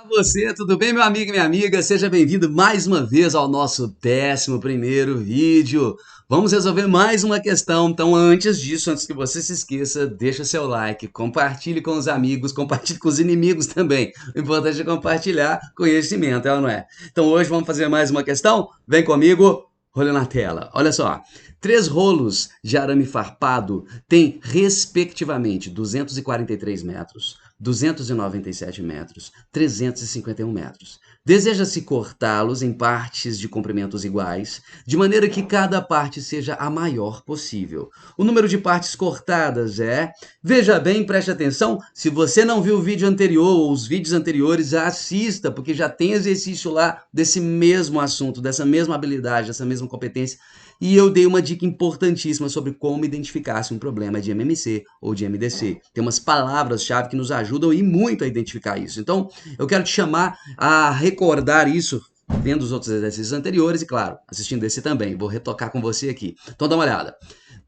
Você, tudo bem, meu amigo e minha amiga? Seja bem-vindo mais uma vez ao nosso 11º vídeo. Vamos resolver mais uma questão. Então, antes disso, antes que você se esqueça, deixa seu like, compartilhe com os amigos, compartilhe com os inimigos também. O importante é compartilhar conhecimento, é ou não é? Então, hoje vamos fazer mais uma questão? Vem comigo, rolê na tela. Olha só. 3 rolos de arame farpado têm, respectivamente, 243 metros, 297 metros, 351 metros. Deseja-se cortá-los em partes de comprimentos iguais, de maneira que cada parte seja a maior possível. O número de partes cortadas é... Veja bem, preste atenção, se você não viu o vídeo anterior ou os vídeos anteriores, assista, porque já tem exercício lá desse mesmo assunto, dessa mesma habilidade, dessa mesma competência. E eu dei uma dica importantíssima sobre como identificar se um problema é de MMC ou de MDC. Tem umas palavras-chave que nos ajudam e muito a identificar isso. Então, eu quero te chamar a recordar isso, vendo os outros exercícios anteriores e, claro, assistindo esse também. Vou retocar com você aqui. Então, dá uma olhada.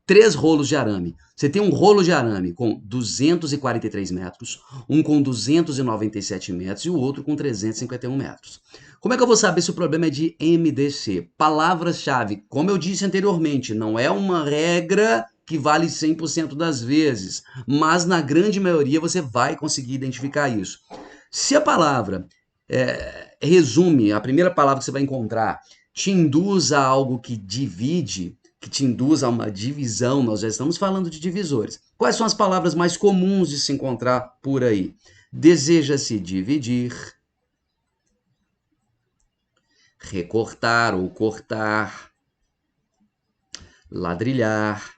3 rolos de arame. Você tem um rolo de arame com 243 metros, um com 297 metros e o outro com 351 metros. Como é que eu vou saber se o problema é de MDC? Palavras-chave, como eu disse anteriormente, não é uma regra que vale 100% das vezes, mas na grande maioria você vai conseguir identificar isso. Se a palavra resume, a primeira palavra que você vai encontrar, te induz a algo que divide, que te induz a uma divisão, nós já estamos falando de divisores. Quais são as palavras mais comuns de se encontrar por aí? Deseja-se dividir, recortar ou cortar, ladrilhar,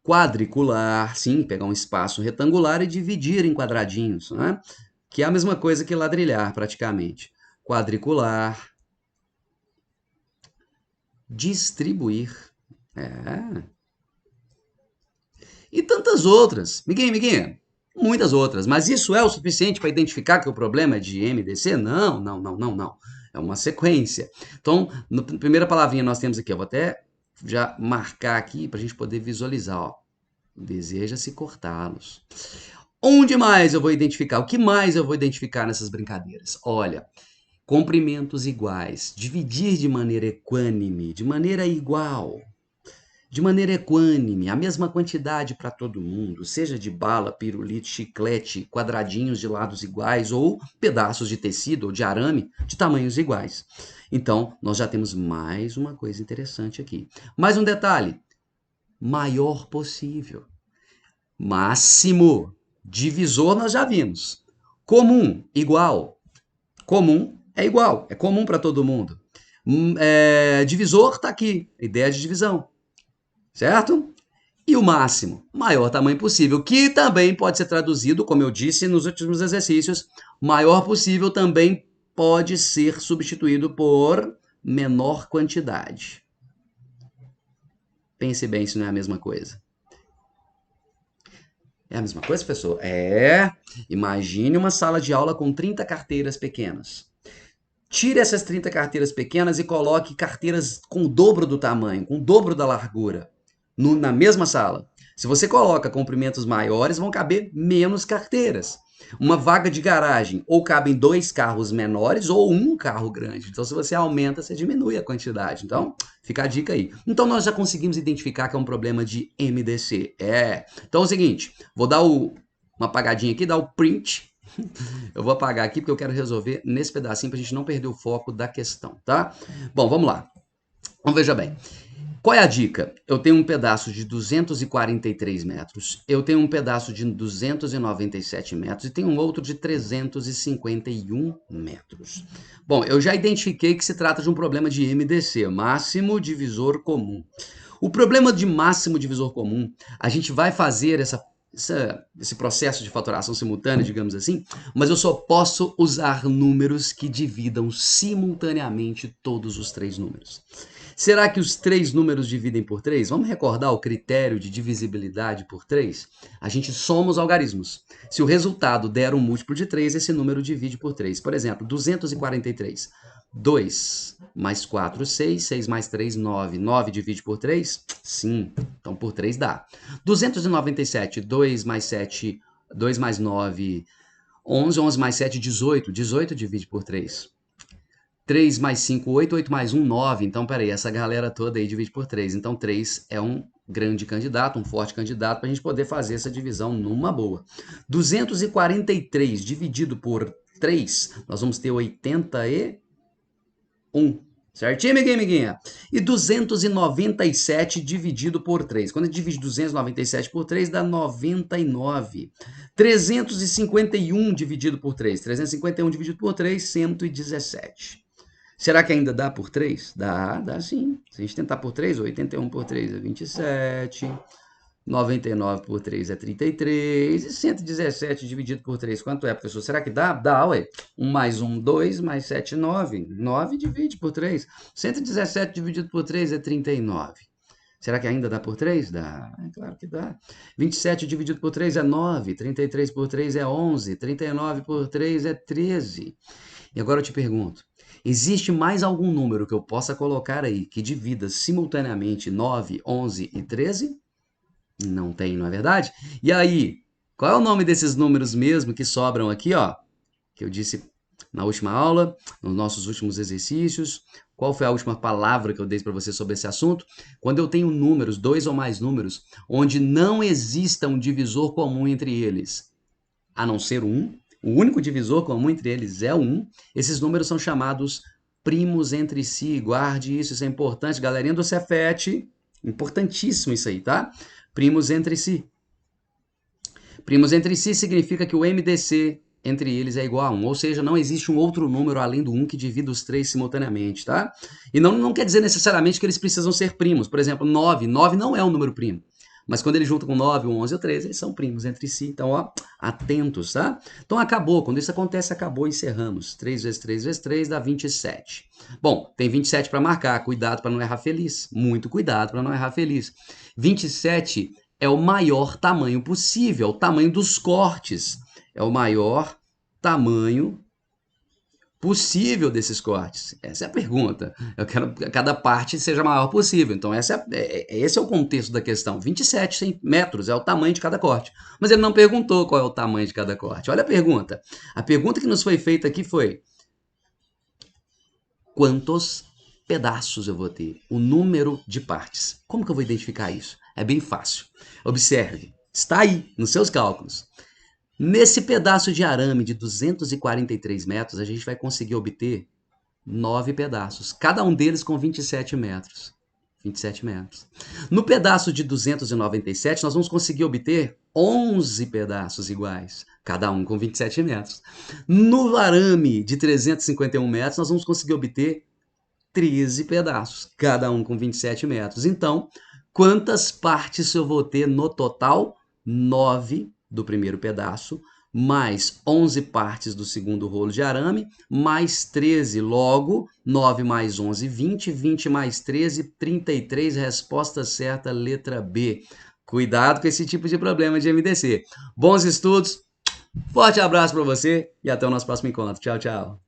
quadricular, sim, pegar um espaço retangular e dividir em quadradinhos, né? Que é a mesma coisa que ladrilhar, praticamente. Quadricular, distribuir, e tantas outras. Miguinho, muitas outras. Mas isso é o suficiente para identificar que o problema é de MDC? Não, não, não, não, não. É uma sequência. Então, na primeira palavrinha nós temos aqui, eu vou até já marcar aqui para a gente poder visualizar, ó. Deseja-se cortá-los. Onde mais eu vou identificar? O que mais eu vou identificar nessas brincadeiras? Olha, comprimentos iguais, dividir de maneira equânime, de maneira igual, de maneira equânime, a mesma quantidade para todo mundo, seja de bala, pirulito, chiclete, quadradinhos de lados iguais ou pedaços de tecido ou de arame de tamanhos iguais. Então, nós já temos mais uma coisa interessante aqui. Mais um detalhe, maior possível. Máximo, divisor nós já vimos. Comum, igual. Comum é igual, é comum para todo mundo. Divisor está aqui, ideia de divisão, certo? E o máximo, maior tamanho possível, que também pode ser traduzido, como eu disse nos últimos exercícios, maior possível também pode ser substituído por menor quantidade. Pense bem se não é a mesma coisa. É a mesma coisa, professor? Imagine uma sala de aula com 30 carteiras pequenas. Tire essas 30 carteiras pequenas e coloque carteiras com o dobro do tamanho, com o dobro da largura, na mesma sala. Se você coloca comprimentos maiores, vão caber menos carteiras. Uma vaga de garagem, ou cabem 2 carros menores ou um carro grande. Então, se você aumenta, você diminui a quantidade. Então, fica a dica aí. Então, nós já conseguimos identificar que é um problema de MDC. Então, é o seguinte, vou dar uma apagadinha aqui, dar o print. Eu vou apagar aqui porque eu quero resolver nesse pedacinho para a gente não perder o foco da questão, tá? Bom, vamos lá. Então, veja bem. Qual é a dica? Eu tenho um pedaço de 243 metros, eu tenho um pedaço de 297 metros e tenho um outro de 351 metros. Bom, eu já identifiquei que se trata de um problema de MDC, máximo divisor comum. O problema de máximo divisor comum, a gente vai fazer esse processo de fatoração simultânea, digamos assim, mas eu só posso usar números que dividam simultaneamente todos os 3 números. Será que os 3 números dividem por 3? Vamos recordar o critério de divisibilidade por 3? A gente soma os algarismos. Se o resultado der um múltiplo de 3, esse número divide por 3. Por exemplo, 243. 2 mais 4, 6. 6 mais 3, 9. 9 divide por 3? Sim. Então, por 3 dá. 297. 2 mais 7, 2 mais 9, 11. 11 mais 7, 18. 18 divide por 3. 3 mais 5, 8. 8 mais 1, 9. Então, peraí, essa galera toda aí divide por 3. Então, 3 é um grande candidato, um forte candidato, para a gente poder fazer essa divisão numa boa. 243 dividido por 3, nós vamos ter 81. Certinho, amiguinha? E 297 dividido por 3. Quando a gente divide 297 por 3, dá 99. 351 dividido por 3. 351 dividido por 3, 117. Será que ainda dá por 3? Dá sim. Se a gente tentar por 3, 81 por 3 é 27. 99 por 3 é 33. E 117 dividido por 3, quanto é, professor? Será que dá? Dá, ué. 1 mais 1, 2, mais 7, 9. 9 divide por 3. 117 dividido por 3 é 39. Será que ainda dá por 3? Dá, é claro que dá. 27 dividido por 3 é 9. 33 por 3 é 11. 39 por 3 é 13. E agora eu te pergunto, existe mais algum número que eu possa colocar aí que divida simultaneamente 9, 11 e 13? Não tem, não é verdade? E aí, qual é o nome desses números mesmo que sobram aqui, ó? Que eu disse na última aula, nos nossos últimos exercícios. Qual foi a última palavra que eu dei para você sobre esse assunto? Quando eu tenho números, 2 ou mais números, onde não exista um divisor comum entre eles, a não ser 1, o único divisor comum entre eles é 1, esses números são chamados primos entre si. Guarde isso, isso é importante. Galerinha do Cefet, importantíssimo isso aí, tá? Primos entre si. Primos entre si significa que o MDC entre eles é igual a 1, ou seja, não existe um outro número além do 1 que divida os três simultaneamente, tá? E não quer dizer necessariamente que eles precisam ser primos. Por exemplo, 9. 9 não é um número primo. Mas quando ele junta com 9, 11 ou 13, eles são primos entre si. Então, ó, atentos, tá? Então, acabou. Quando isso acontece, acabou, encerramos. 3 vezes 3 vezes 3 dá 27. Bom, tem 27 para marcar. Cuidado para não errar feliz. Muito cuidado para não errar feliz. 27 é o maior tamanho possível, é o tamanho dos cortes. É o maior tamanho possível desses cortes? Essa é a pergunta. Eu quero que cada parte seja a maior possível. Então, esse é o contexto da questão. 27 metros é o tamanho de cada corte. Mas ele não perguntou qual é o tamanho de cada corte. Olha a pergunta. A pergunta que nos foi feita aqui foi: quantos pedaços eu vou ter? O número de partes. Como que eu vou identificar isso? É bem fácil. Observe. Está aí, nos seus cálculos. Nesse pedaço de arame de 243 metros, a gente vai conseguir obter 9 pedaços, cada um deles com 27 metros. 27 metros. No pedaço de 297, nós vamos conseguir obter 11 pedaços iguais, cada um com 27 metros. No arame de 351 metros, nós vamos conseguir obter 13 pedaços, cada um com 27 metros. Então, quantas partes eu vou ter no total? 9 do primeiro pedaço, mais 11 partes do segundo rolo de arame, mais 13. Logo, 9 mais 11, 20. 20 mais 13, 33. Resposta certa, letra B. Cuidado com esse tipo de problema de MDC. Bons estudos, forte abraço para você e até o nosso próximo encontro. Tchau, tchau.